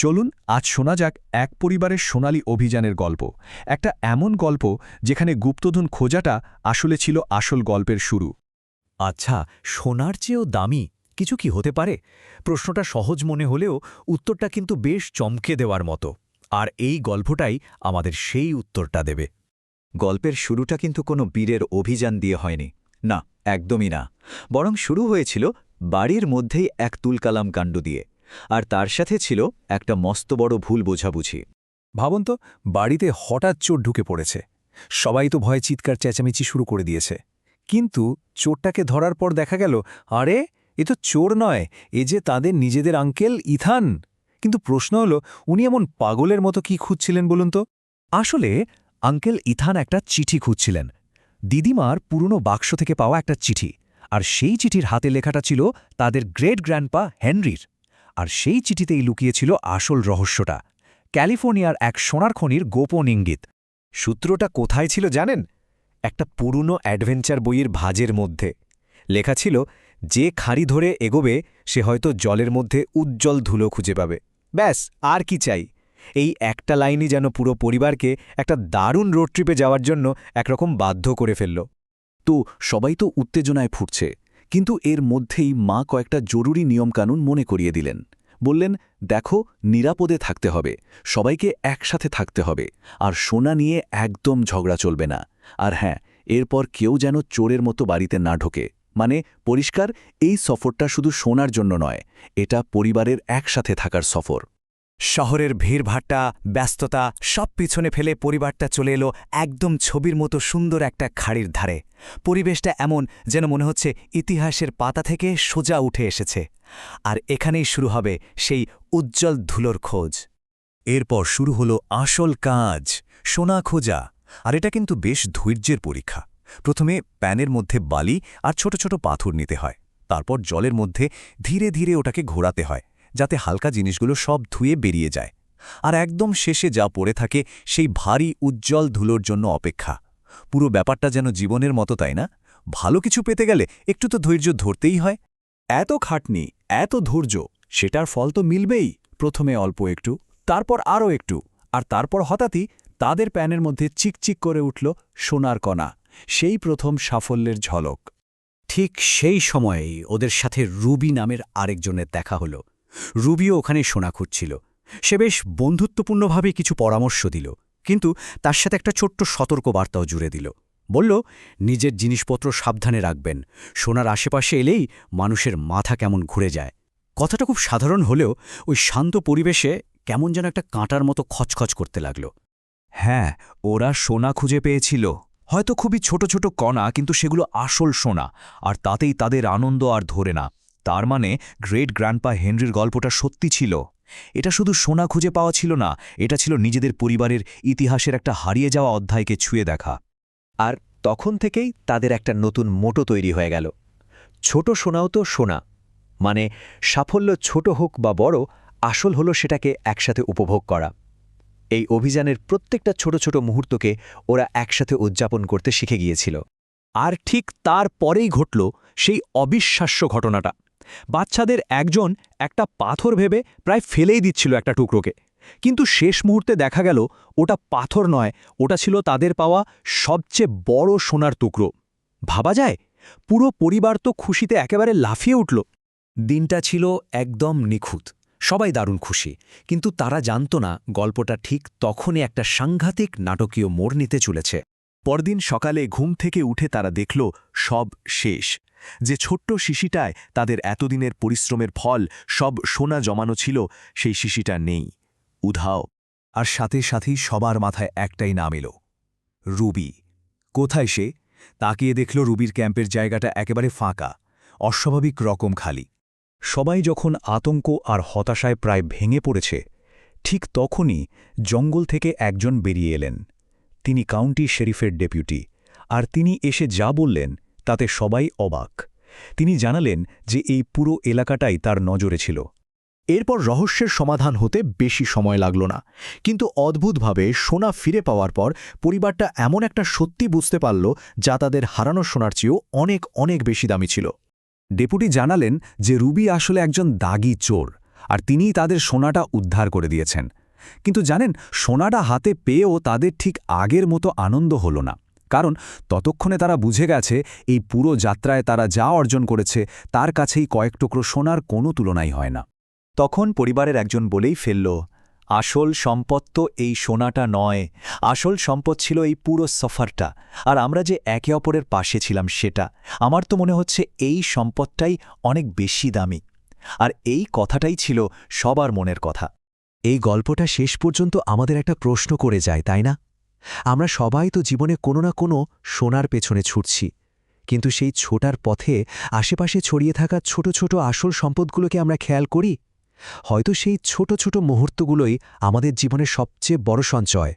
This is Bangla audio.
চলুন আজ শোনা যাক এক পরিবারের সোনালী অভিযানের গল্প। একটা এমন গল্প যেখানে গুপ্তধন খোঁজাটা আসলে ছিল আসল গল্পের শুরু। আচ্ছা, সোনার চেয়েও দামি কিছু কি হতে পারে? প্রশ্নটা সহজ মনে হলেও উত্তরটা কিন্তু বেশ চমকে দেওয়ার মতো। আর এই গল্পটাই আমাদের সেই উত্তরটা দেবে। গল্পের শুরুটা কিন্তু কোনো বীরের অভিযান দিয়ে হয়নি, না, একদমই না। বরং শুরু হয়েছিল বাড়ির মধ্যেই এক তুলকালাম কাণ্ড দিয়ে, আর তার সাথে ছিল একটা মস্ত বড় ভুল বোঝাবুঝি। ভাবুন তো, বাড়িতে হঠাৎ চোর ঢুকে পড়েছে। সবাই তো ভয়ে চিৎকার চেঁচামেচি শুরু করে দিয়েছে। কিন্তু চোরটাকে ধরার পর দেখা গেল, আরে এ তো চোর নয়, এ যে তাদের নিজেদের আঙ্কেল ইথান। কিন্তু প্রশ্ন হলো, উনি এমন পাগলের মতো কি খুঁজছিলেন বলুন তো? আসলে আঙ্কেল ইথান একটা চিঠি খুঁজছিলেন, দিদিমার পুরনো বাক্স থেকে পাওয়া একটা চিঠি। আর সেই চিঠির হাতে লেখাটা ছিল তাদের গ্রেট গ্র্যান্ডপা হেনরির। আর সেই চিঠিতেই লুকিয়েছিল আসল রহস্যটা, ক্যালিফোর্নিয়ার এক সোনার খনির গোপন ইঙ্গিত। সূত্রটা কোথায় ছিল জানেন? একটা পুরনো অ্যাডভেঞ্চার বইয়ের ভাজের মধ্যে লেখা ছিল, যে খাঁড়ি ধরে এগোবে সে হয়তো জলের মধ্যে উজ্জ্বল ধুলো খুঁজে পাবে। ব্যাস, আর কি চাই? এই একটা লাইনই যেন পুরো পরিবারকে একটা দারুণ রোড ট্রিপে যাওয়ার জন্য একরকম বাধ্য করে ফেলল। তো সবাই তো উত্তেজনায় ফুটছে, কিন্তু এর মধ্যেই মা কয়েকটা জরুরি নিয়মকানুন মনে করিয়ে দিলেন। বললেন, দেখো, নিরাপদে থাকতে হবে, সবাইকে একসাথে থাকতে হবে, আর সোনা নিয়ে একদম ঝগড়া চলবে না। আর হ্যাঁ, এরপর কেউ যেন চোরের মতো বাড়িতে না ঢোকে। মানে পরিষ্কার, এই সফরটা শুধু সোনার জন্য নয়, এটা পরিবারের একসাথে থাকার সফর। শহরের ভিড়ভাট্টা, ব্যস্ততা সব পিছনে ফেলে পরিবারটা চলে এলো একদম ছবির মতো সুন্দর একটা খাড়ির ধারে। পরিবেশটা এমন যেন মনে হচ্ছে ইতিহাসের পাতা থেকে সোজা উঠে এসেছে। আর এখানেই শুরু হবে সেই উজ্জ্বল ধুলোর খোঁজ। এরপর শুরু হলো আসল কাজ, সোনা খোঁজা। আর এটা কিন্তু বেশ ধৈর্যের পরীক্ষা। প্রথমে প্যানের মধ্যে বালি আর ছোট ছোট পাথর নিতে হয়। তারপর জলের মধ্যে ধীরে ধীরে ওটাকে ঘোরাতে হয়, যাতে হালকা জিনিসগুলো সব ধুয়ে বেরিয়ে যায়। আর একদম শেষে যা পড়ে থাকে সেই ভারী উজ্জ্বল ধুলোর জন্য অপেক্ষা। পুরো ব্যাপারটা যেন জীবনের মতো, তাই না? ভালো কিছু পেতে গেলে একটু তো ধৈর্য ধরতেই হয়। এত খাটনি, এত ধৈর্য, সেটার ফল তো মিলবেই। প্রথমে অল্প একটু, তারপর আরও একটু, আর তারপর হঠাৎই তাদের প্যানের মধ্যে চিকচিক করে উঠল সোনার কণা। সেই প্রথম সাফল্যের ঝলক। ঠিক সেই সময়েই ওদের সাথে রুবি নামের আরেকজনের দেখা হলো। রুবিও ওখানে সোনা খুঁজছিল। সে বেশ বন্ধুত্বপূর্ণভাবে কিছু পরামর্শ দিল, কিন্তু তার সাথে একটা ছোট্ট সতর্কবার্তাও জুড়ে দিল। বলল, নিজের জিনিসপত্র সাবধানে রাখবেন, সোনার আশেপাশে এলেই মানুষের মাথা কেমন ঘুরে যায়। কথাটা খুব সাধারণ হলেও ওই শান্ত পরিবেশে কেমন যেন একটা কাঁটার মতো খচখচ করতে লাগল। হ্যাঁ, ওরা সোনা খুঁজে পেয়েছিল, হয়তো খুবই ছোট ছোট কণা, কিন্তু সেগুলো আসল সোনা, আর তাতেই তাদের আনন্দ আর ধরে না। তার মানে গ্রেট গ্র্যান্ডপা হেনরির গল্পটা সত্যি ছিল। এটা শুধু সোনা খুঁজে পাওয়া ছিল না, এটা ছিল নিজেদের পরিবারের ইতিহাসের একটা হারিয়ে যাওয়া অধ্যায়কে ছুঁয়ে দেখা। আর তখন থেকেই তাদের একটা নতুন মোটো তৈরি হয়ে গেল, ছোট সোনাও তো সোনা। মানে সাফল্য ছোট হোক বা বড়, আসল হলো সেটাকে একসাথে উপভোগ করা। এই অভিযানের প্রত্যেকটা ছোট ছোট মুহূর্তকে ওরা একসাথে উদযাপন করতে শিখে গিয়েছিল। আর ঠিক তার পরেই ঘটল সেই অবিশ্বাস্য ঘটনাটা। বাচ্চাদের একজন একটা পাথর ভেবে প্রায় ফেলেই দিচ্ছিল একটা টুকরোকে, কিন্তু শেষ মুহূর্তে দেখা গেল ওটা পাথর নয়, ওটা ছিল তাদের পাওয়া সবচেয়ে বড় সোনার টুকরো। ভাবা যায়, পুরো পরিবার তো খুশিতে একেবারে লাফিয়ে উঠল। দিনটা ছিল একদম নিখুঁত, সবাই দারুণ খুশি, কিন্তু তারা জানত না গল্পটা ঠিক তখনই একটা সাংঘাতিক নাটকীয় মোড় নিতে চলেছে। পরদিন সকালে ঘুম থেকে উঠে তারা দেখল সব শেষ। যে ছোট্ট শিশিটায় তাদের এতদিনের পরিশ্রমের ফল, সব সোনা জমানো ছিল, সেই শিশিটা নেই, উধাও। আর সাথে সাথেই সবার মাথায় একটাই নাম এলো, রুবি। কোথায় সে? তাকিয়ে দেখল রুবির ক্যাম্পের জায়গাটা একেবারে ফাঁকা, অস্বাভাবিক রকম খালি। সবাই যখন আতঙ্ক আর হতাশায় প্রায় ভেঙে পড়েছে, ঠিক তখনই জঙ্গল থেকে একজন বেরিয়ে এলেন। তিনি কাউন্টি শেরিফের ডেপুটি, আর তিনি এসে যা বললেন তাতে সবাই অবাক। তিনি জানালেন যে এই পুরো এলাকাটাই তার নজরে ছিল। এরপর রহস্যের সমাধান হতে বেশি সময় লাগল না, কিন্তু অদ্ভুতভাবে সোনা ফিরে পাওয়ার পর পরিবারটা এমন একটা সত্যি বুঝতে পারল যা তাদের হারানো সোনার চেয়েও অনেক অনেক বেশি দামি ছিল। ডেপুটি জানালেন যে রুবি আসলে একজন দাগী চোর, আর তিনিই তাদের সোনাটা উদ্ধার করে দিয়েছেন। কিন্তু জানেন, সোনাটা হাতে পেয়েও তাদের ঠিক আগের মতো আনন্দ হলো না, কারণ ততক্ষণে তারা বুঝে গেছে এই পুরো যাত্রায় তারা যা অর্জন করেছে তার কাছেই কয়েক টুকরো সোনার কোনো তুলনাই হয় না। তখন পরিবারের একজন বলেই ফেলল, আসল সম্পদ তো এই সোনাটা নয়, আসল সম্পদ ছিল এই পুরো সফরটা, আর আমরা যে একে অপরের পাশে ছিলাম সেটা। আমার তো মনে হচ্ছে এই সম্পদটাই অনেক বেশি দামি। আর এই কথাটাই ছিল সবার মনের কথা। এই গল্পটা শেষ পর্যন্ত আমাদের একটা প্রশ্ন করে যায়, তাই না? আমরা সবাই তো জীবনে কোনো না কোনো সোনার পেছনে ছুটছি, কিন্তু সেই ছোটার পথে আশেপাশে ছড়িয়ে থাকা ছোট ছোট আসল সম্পদগুলোকে আমরা খেয়াল করি? হয়তো সেই ছোট ছোট মুহূর্তগুলোই আমাদের জীবনের সবচেয়ে বড় সঞ্চয়।